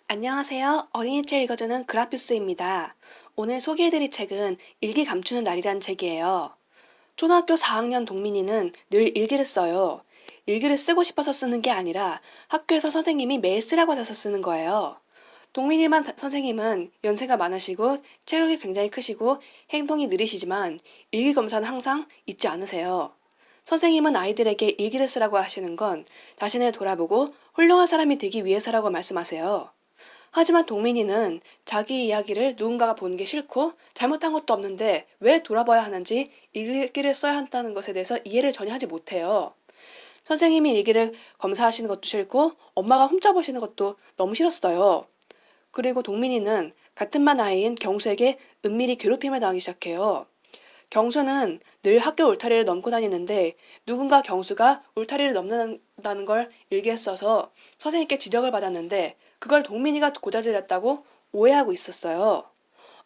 안녕하세요. 어린이 책 읽어주는 그라피우스입니다. 오늘 소개해드릴 책은 일기 감추는 날이란 책이에요. 초등학교 4학년 동민이는 늘 일기를 써요. 일기를 쓰고 싶어서 쓰는 게 아니라 학교에서 선생님이 매일 쓰라고 해서 쓰는 거예요. 동민이만 선생님은 연세가 많으시고 체력이 굉장히 크시고 행동이 느리시지만 일기 검사는 항상 잊지 않으세요. 선생님은 아이들에게 일기를 쓰라고 하시는 건 자신을 돌아보고 훌륭한 사람이 되기 위해서라고 말씀하세요. 하지만 동민이는 자기 이야기를 누군가가 보는 게 싫고 잘못한 것도 없는데 왜 돌아봐야 하는지 일기를 써야 한다는 것에 대해서 이해를 전혀 하지 못해요. 선생님이 일기를 검사하시는 것도 싫고 엄마가 훔쳐보시는 것도 너무 싫었어요. 그리고 동민이는 같은 반 아이인 경수에게 은밀히 괴롭힘을 당하기 시작해요. 경수는 늘 학교 울타리를 넘고 다니는데 누군가 경수가 울타리를 넘는다는 걸 일기에 써서 선생님께 지적을 받았는데 그걸 동민이가 고자질했다고 오해하고 있었어요.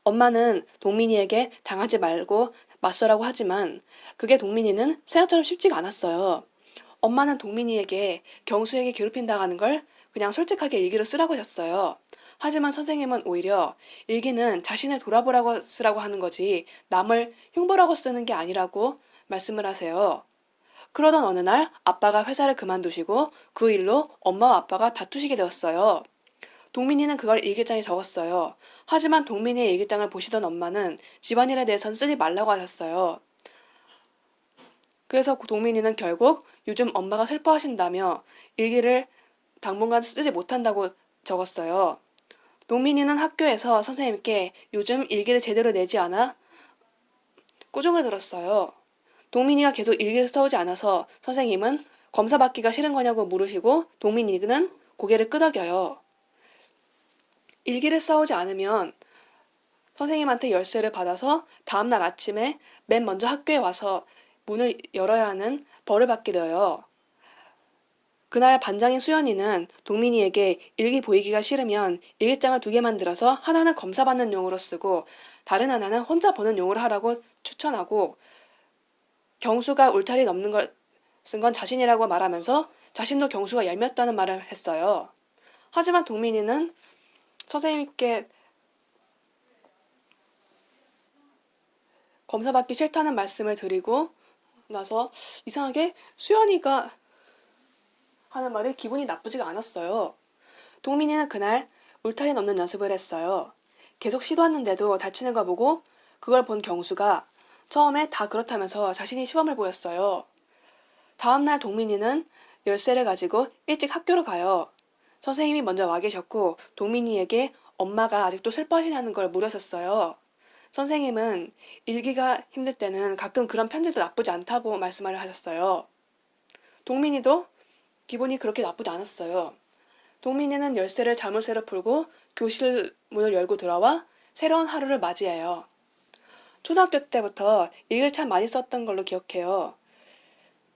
엄마는 동민이에게 당하지 말고 맞서라고 하지만 그게 동민이는 생각처럼 쉽지가 않았어요. 엄마는 동민이에게 경수에게 괴롭힘 당하는 걸 그냥 솔직하게 일기로 쓰라고 하셨어요. 하지만 선생님은 오히려 일기는 자신을 돌아보라고 쓰라고 하는 거지 남을 흉보라고 쓰는 게 아니라고 말씀을 하세요. 그러던 어느 날 아빠가 회사를 그만두시고 그 일로 엄마와 아빠가 다투시게 되었어요. 동민이는 그걸 일기장에 적었어요. 하지만 동민이의 일기장을 보시던 엄마는 집안일에 대해선 쓰지 말라고 하셨어요. 그래서 동민이는 결국 요즘 엄마가 슬퍼하신다며 일기를 당분간 쓰지 못한다고 적었어요. 동민이는 학교에서 선생님께 요즘 일기를 제대로 내지 않아 꾸중을 들었어요. 동민이가 계속 일기를 써오지 않아서 선생님은 검사 받기가 싫은 거냐고 물으시고 동민이는 고개를 끄덕여요. 일기를 써오지 않으면 선생님한테 열쇠를 받아서 다음날 아침에 맨 먼저 학교에 와서 문을 열어야 하는 벌을 받게 되어요. 그날 반장인 수연이는 동민이에게 일기 보이기가 싫으면 일기장을 2개 만들어서 하나는 검사받는 용으로 쓰고 다른 하나는 혼자 보는 용으로 하라고 추천하고 경수가 울타리 넘는 걸 쓴 건 자신이라고 말하면서 자신도 경수가 얄미웠다는 말을 했어요. 하지만 동민이는 선생님께 검사받기 싫다는 말씀을 드리고 나서 이상하게 수연이가 하는 말에 기분이 나쁘지가 않았어요. 동민이는 그날 울타리 넘는 연습을 했어요. 계속 시도했는데도 다치는 거 보고 그걸 본 경수가 처음에 다 그렇다면서 자신이 시범을 보였어요. 다음날 동민이는 열쇠를 가지고 일찍 학교로 가요. 선생님이 먼저 와 계셨고 동민이에게 엄마가 아직도 슬퍼하시냐는 걸 물으셨어요. 선생님은 일기가 힘들 때는 가끔 그런 편지도 나쁘지 않다고 말씀을 하셨어요. 동민이도 기분이 그렇게 나쁘지 않았어요. 동민이는 열쇠를 자물쇠로 풀고 교실 문을 열고 들어와 새로운 하루를 맞이해요. 초등학교 때부터 일기를 참 많이 썼던 걸로 기억해요.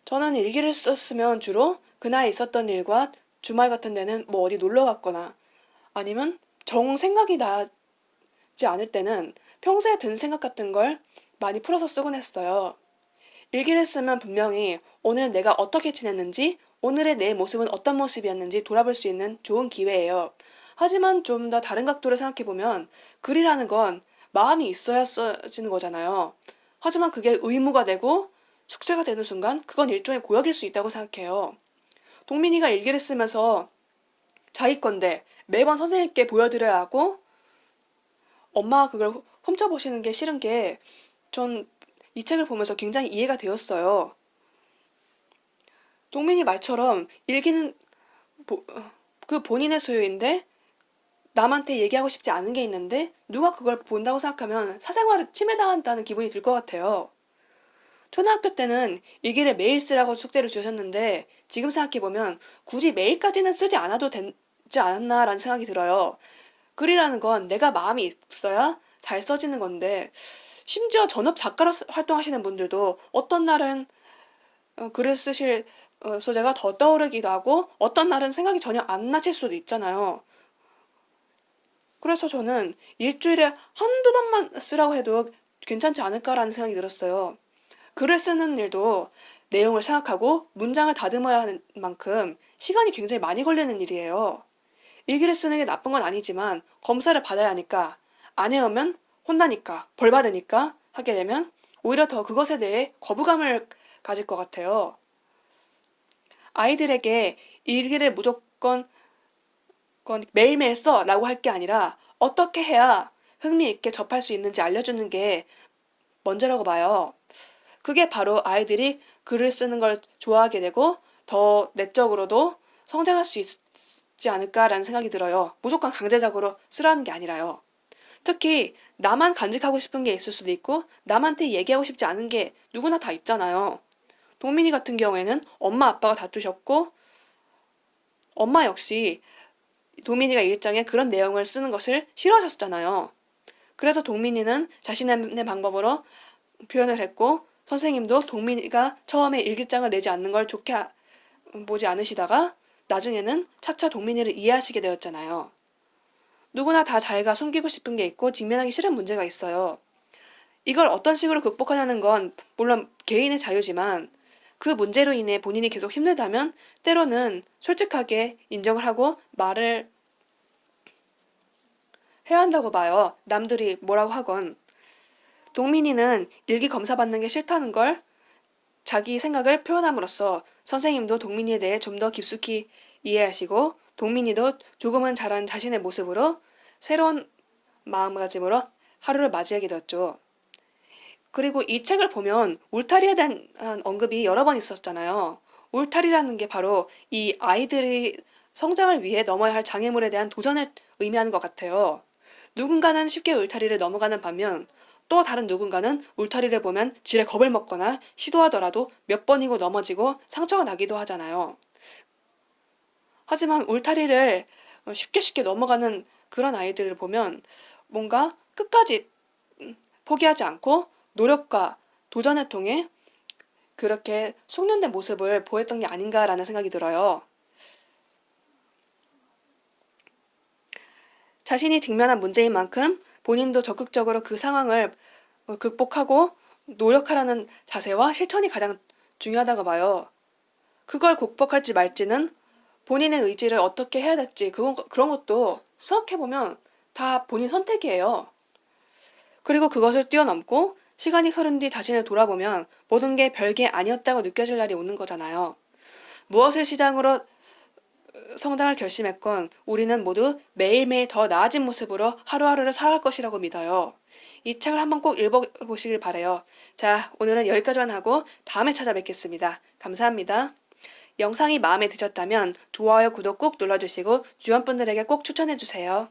저는 일기를 썼으면 주로 그날 있었던 일과 주말 같은 데는 뭐 어디 놀러 갔거나 아니면 정 생각이 나지 않을 때는 평소에 든 생각 같은 걸 많이 풀어서 쓰곤 했어요. 일기를 쓰면 분명히 오늘 내가 어떻게 지냈는지, 오늘의 내 모습은 어떤 모습이었는지 돌아볼 수 있는 좋은 기회예요. 하지만 좀 더 다른 각도로 생각해보면 글이라는 건 마음이 있어야 써지는 거잖아요. 하지만 그게 의무가 되고 숙제가 되는 순간 그건 일종의 고역일 수 있다고 생각해요. 동민이가 일기를 쓰면서 자기 건데 매번 선생님께 보여드려야 하고 엄마가 그걸 훔쳐보시는 게 싫은 게 전 이 책을 보면서 굉장히 이해가 되었어요. 동민이 말처럼 일기는 그 본인의 소유인데 남한테 얘기하고 싶지 않은 게 있는데 누가 그걸 본다고 생각하면 사생활을 침해당한다는 기분이 들 것 같아요. 초등학교 때는 일기를 매일 쓰라고 숙제를 주셨는데 지금 생각해보면 굳이 매일까지는 쓰지 않아도 되지 않았나라는 생각이 들어요. 글이라는 건 내가 마음이 있어야 잘 써지는 건데 심지어 전업 작가로 활동하시는 분들도 어떤 날은 글을 쓰실 소재가 더 떠오르기도 하고 어떤 날은 생각이 전혀 안 나실 수도 있잖아요. 그래서 저는 일주일에 한두 번만 쓰라고 해도 괜찮지 않을까라는 생각이 들었어요. 글을 쓰는 일도 내용을 생각하고 문장을 다듬어야 하는 만큼 시간이 굉장히 많이 걸리는 일이에요. 일기를 쓰는 게 나쁜 건 아니지만 검사를 받아야 하니까 안 해오면 혼나니까 벌 받으니까 하게 되면 오히려 더 그것에 대해 거부감을 가질 것 같아요. 아이들에게 일기를 무조건 매일매일 써라고 할 게 아니라 어떻게 해야 흥미있게 접할 수 있는지 알려주는 게 먼저라고 봐요. 그게 바로 아이들이 글을 쓰는 걸 좋아하게 되고 더 내적으로도 성장할 수 있지 않을까라는 생각이 들어요. 무조건 강제적으로 쓰라는 게 아니라요. 특히 나만 간직하고 싶은 게 있을 수도 있고 남한테 얘기하고 싶지 않은 게 누구나 다 있잖아요. 동민이 같은 경우에는 엄마 아빠가 다투셨고 엄마 역시 동민이가 일장에 그런 내용을 쓰는 것을 싫어하셨잖아요. 그래서 동민이는 자신의 방법으로 표현을 했고 선생님도 동민이가 처음에 일기장을 내지 않는 걸 좋게 보지 않으시다가 나중에는 차차 동민이를 이해하시게 되었잖아요. 누구나 다 자기가 숨기고 싶은 게 있고 직면하기 싫은 문제가 있어요. 이걸 어떤 식으로 극복하냐는 건 물론 개인의 자유지만 그 문제로 인해 본인이 계속 힘들다면 때로는 솔직하게 인정을 하고 말을 해야 한다고 봐요. 남들이 뭐라고 하건. 동민이는 일기 검사 받는 게 싫다는 걸 자기 생각을 표현함으로써 선생님도 동민이에 대해 좀 더 깊숙이 이해하시고 동민이도 조금은 자란 자신의 모습으로 새로운 마음가짐으로 하루를 맞이하게 되었죠. 그리고 이 책을 보면 울타리에 대한 언급이 여러 번 있었잖아요. 울타리라는 게 바로 이 아이들이 성장을 위해 넘어야 할 장애물에 대한 도전을 의미하는 것 같아요. 누군가는 쉽게 울타리를 넘어가는 반면 또 다른 누군가는 울타리를 보면 지레 겁을 먹거나 시도하더라도 몇 번이고 넘어지고 상처가 나기도 하잖아요. 하지만 울타리를 쉽게 넘어가는 그런 아이들을 보면 뭔가 끝까지 포기하지 않고 노력과 도전을 통해 그렇게 숙련된 모습을 보였던 게 아닌가라는 생각이 들어요. 자신이 직면한 문제인 만큼 본인도 적극적으로 그 상황을 극복하고 노력하라는 자세와 실천이 가장 중요하다고 봐요. 그걸 극복할지 말지는 본인의 의지를 어떻게 해야 될지 그런 것도 생각해보면 다 본인 선택이에요. 그리고 그것을 뛰어넘고 시간이 흐른 뒤 자신을 돌아보면 모든 게 별게 아니었다고 느껴질 날이 오는 거잖아요. 무엇을 시작으로 성장을 결심했건 우리는 모두 매일매일 더 나아진 모습으로 하루하루를 살아갈 것이라고 믿어요. 이 책을 한번 꼭 읽어보시길 바래요. 자, 오늘은 여기까지만 하고 다음에 찾아뵙겠습니다. 감사합니다. 영상이 마음에 드셨다면 좋아요, 구독 꾹 눌러주시고 주변 분들에게 꼭 추천해주세요.